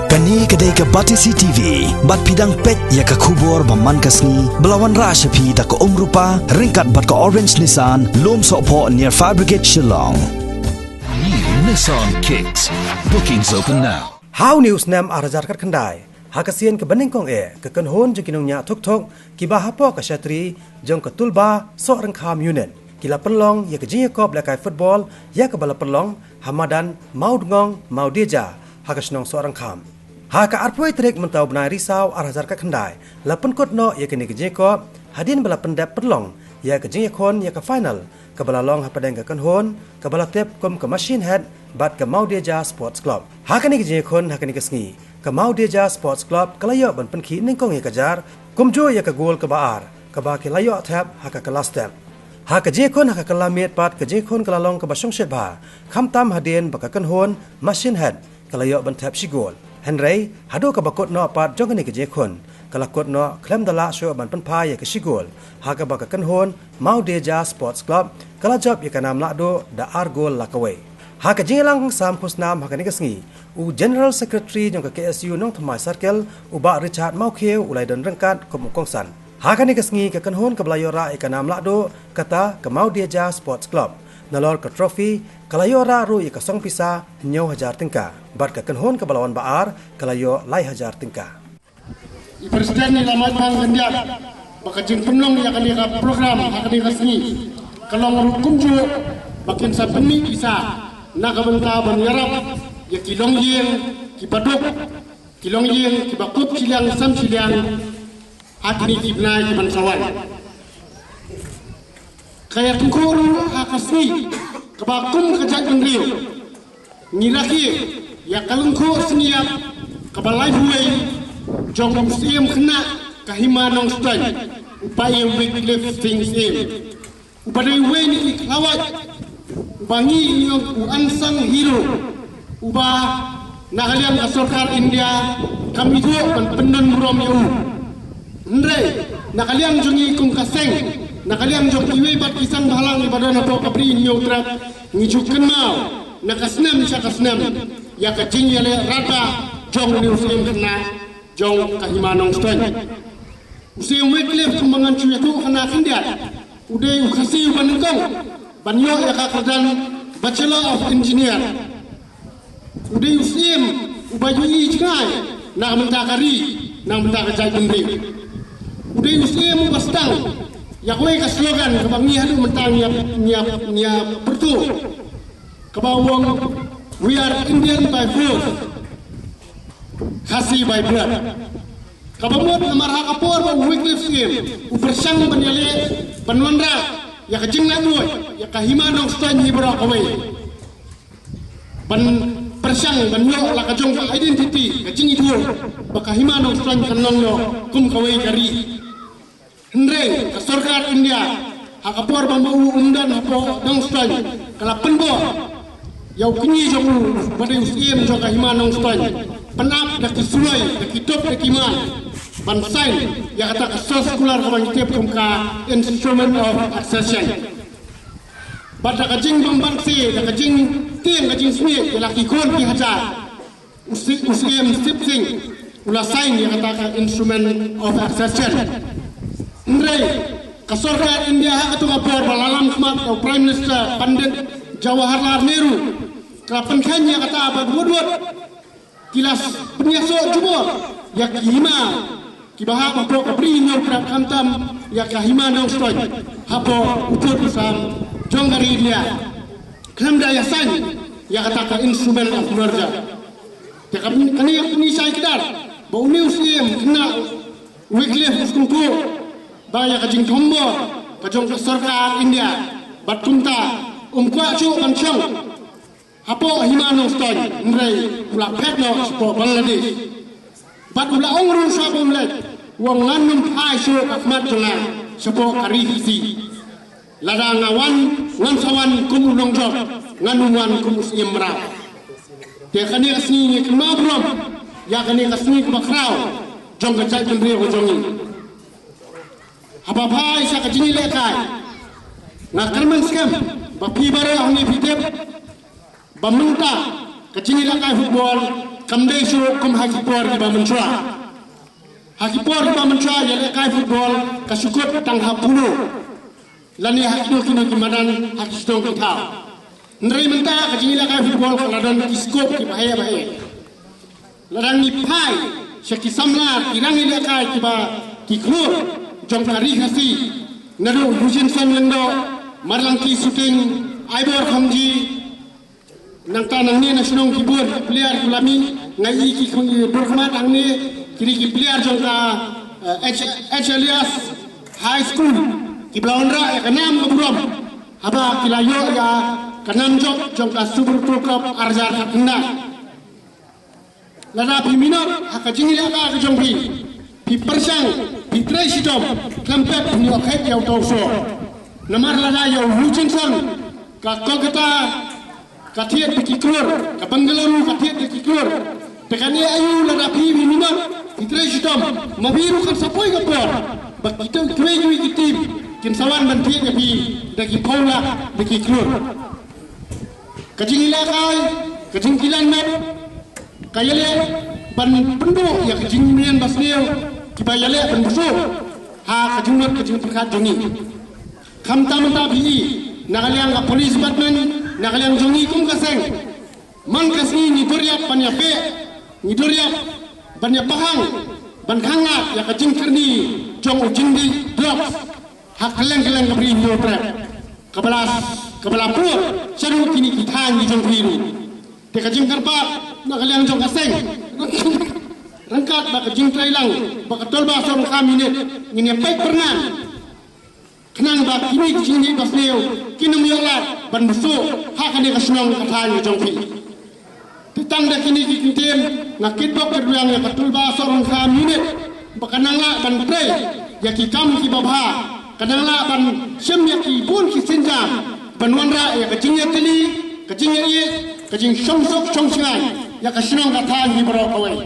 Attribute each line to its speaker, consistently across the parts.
Speaker 1: Kani kedai ke Batisi TV, bat pidang pet ya ke kubur baman kasni, belawan rasyapi tak ke rupa, ringkat bat ke Orange Nissan, lom sokpo near Fire Brigade Shillong.
Speaker 2: New Nissan Kicks. Bookings open now.
Speaker 3: How news nam arajar kat kendai. Hakasian ke bening kong ke kenhon je kinongnya tok kiba hapo ke syatri jong ke tulba sok rengkam unit. Kila perlong ya ke jingya kop lakai football ya ke bala perlong hamadan mau dengong mau deja hakasnong sok rengkam. Haka arpoi trek mentau benai risau arajar kat kendai. Lapen kot no ya ke ni ke jingya kop hadin bala pendap perlong ya ke jingya kon ya ke final. Ke bala long hapadeng ke kenhon ke bala tep kom ke machine head bat ke mau deja sports club. Hakani ke jingya kon hakani ke sengi. Ke mau deja sports club kelayo ban penki ningkong ya kejar kumjo ya ke gol ke baar ke ba ke layo tap haka ke last step ha ke jekon haka ke lamit pat ke jekon ke lalong ke basong shet ba kham tam hadin ba ke kenhon machine head ke layo ban tap shi gol henry hado ke bakot no pat jong ni ke jekon ke lakot no klem dala sho ban penpa ya ke shi gol ha ke ba ke kenhon mau deja sports club ke lajab ya ke nam lakdo da ar gol lakawai ha ke jingelang sam khusnam ha ke ni ke sengi u General Secretary jong ke KSU nong Thamai Circle u ba Richard Maukeu ulai dan rengkat ke Mukongsan. Hakani ke sengi ke kenhon ke belayora ikanam lakdo kata ke mau deja sports club. Nalor ke trofi ke layora ru ke song pisa nyau hajar tingka. Bat ke kenhon ke balawan baar ke layo lai hajar tingka.
Speaker 4: Presiden ni lamai bang gendiak baka jing penlong ya kali ka program hakani ke sengi. Kalau ngukum ju bakin sa peni isa nak benta ban yarap ya kilong yeng ki badok kilong yeng ki bakut silang sam silang hakni ki bnai ki bansawan kaya tungkuru hakasni kebakum kejak ngriu ngilaki ya kalungko seniap kebalai buai jong museum kena kahima nong stan upaya weightlifting sim upadai wei ni lawat bangi yung unsung hero ubah nakalian asokar India kami tu pendan rom yu ndre nakalian jungi kum kaseng nakalian jong iwe bat kisang balang ibadah nato kapri nyu trap ngiju kenal nakasnam syakasnam ya kacing ya le rata jong ni usim kena jong kahimanong stan usim weklef kumbangan cuya tu kena kendiat udai ukasi ubanengkong banyo ya kakadan Bachelor of Engineer udah usim ubaju ijnai nak mentakari nak mentakajai bendri udah usim bastang ya kowe ka slogan kebangi hadu mentang niap pertu kebawang we are Indian by force kasih by blood kabamot amarha kapor ba Wycliffe sim upersang banyale panwandra ya kajing laduy ya kahimanong stan hibra kowe ban persang banyo la kajong ka identity kajing itu baka himanong stan kanong no kum kawai kari hendre ka sarkar India hakapor bambu undan hapo dong stan kala penbo yau kinyi jong pada usim jong ka himanong stan penap dak sulai dak top dak iman ban sign ya kata ka sekolah ka bang tep kum ka instrument of accession pada kajing bambangsi dak kajing tim kajing smith ya laki kon ki hajar usim sipsing ula sign ya kata instrument of accession ndrei kasorka India hak tu kapor balalam khmat atau prime minister Pandit Jawaharlal Nehru kelapan kanya kata abad wudud kilas penyaso jumur ya kima kibahap hapo kapri nyor prak kantam ya kahima nong stoy hapo utur pisam jonggari dia klam daya san ya kata ka instrumen of merger ya kani ni sai kedar bau museum kena Wycliffe ustungku baya kajing tombo kajong sarkar India batunta kwa chu kanchong hapo hima nong stoy mrei ula petno spo Bangladesh bat ula ongru sa bomlet wong lanum ai sho akmat jalan spo kari isi lada ngawan ngan sawan kum long job nganuan kum imra te kani asni ni kemabrom ya kani asni bakrao jong gajai jembre hojongi apa bai sa kajini lekai ngakarman skam bapi bare ahni pitep bamenta kajini lekai football kamdai su kum hakipor di Bamentra. Hakipor di Bamentra ialah kai football kasukut tang hapulu. Lani hakino kino kimadan hakistong kitau. Nri menta kajila kai football kaladon kiskop ki bahaya. Ladang ni pai syaki samla kirang ile kai kiba kiklur jong kari khasi nadu Hushinson lendo marlangki shooting aibor khamji nangta nangni nasional kibur player kulami ngai ki khong burkhmat angni kini ki player jong ka H Elias High School ki Blaundra ya kanam ngabrom haba kilayo ya kanam jong ka Super Pro Club Arjar Khatna lada pimino hakajing ila ka jong pi persang pi tresidom klampet ni okhet ya tawso namar lada ya Hutchinson ka Kolkata ka thiet ki klur ka Bangalore ka thiet ki klur tekani ayu lada pimino pi tresidom mabiru kan sapoi ka por bak kita kreju ki tim kin sawan ban thiet ya pi dagi paula dagi klur kajing ila kai kajing kilan met kayale ban pendu ya kajing mian basniu kibayale ban busu ha kajungot kajing perkat jongi kham tamta bi nagaliang ka police department nagaliang jongi kum kaseng man kasni ni doria panya pe ni doria panya pahang ban khanga ya kajing kerni jong ujing di drop hak keleng kabri nyo trap kabala pur seru kini kitang di jong biru te kajing karpa nagaliang jong kaseng rangkat bak kajing trailang bak tolba som khamine ngine pek pernan kenang bak kini kajing ni basneu kinum yolat ban busu hakane kasnong katang jong pi titang dak kini kitem nakit bok keduyang ya tolba som khamine bakananga ban pre ya ki kam ki babha kanangla ban sem ya ki bun ki senjam banwanra ya kajing ya teli kajing ya ye kajing sok sengai ya kasnong katang ni bro kawai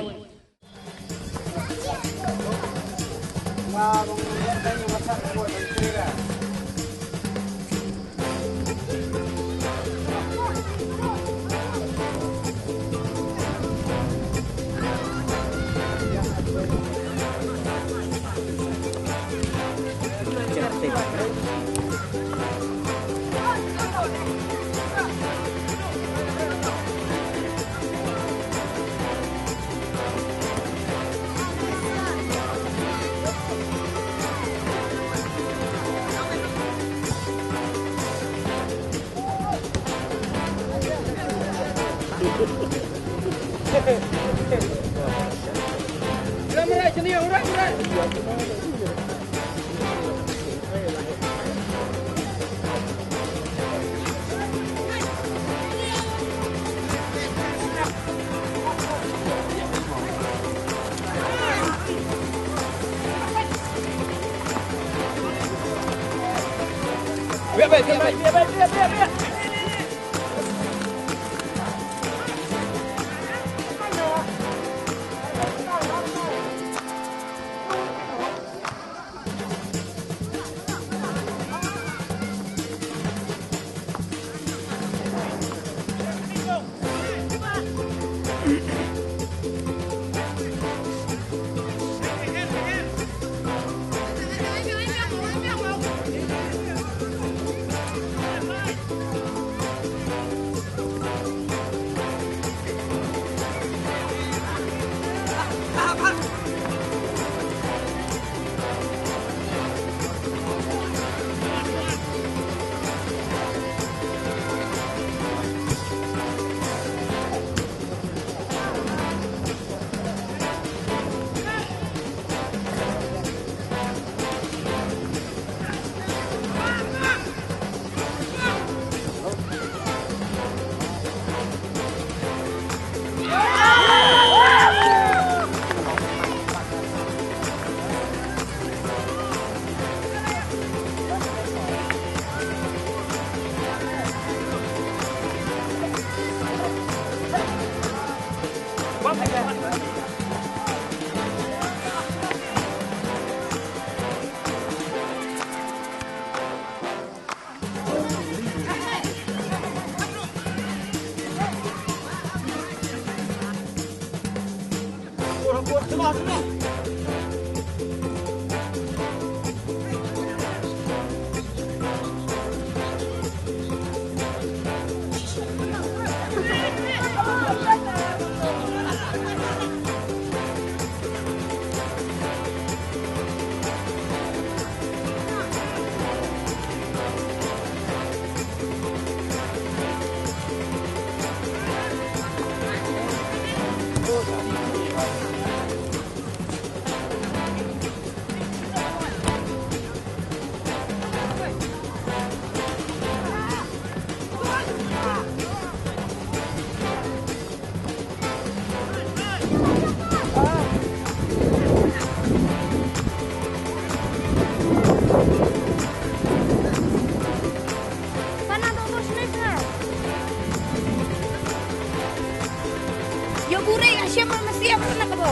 Speaker 5: Yo bureng siapa mesti apa nak kebo?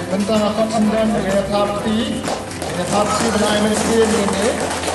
Speaker 4: Bentang akan sembilan dengan tahap T, dengan tahap C benar yang mesti ini.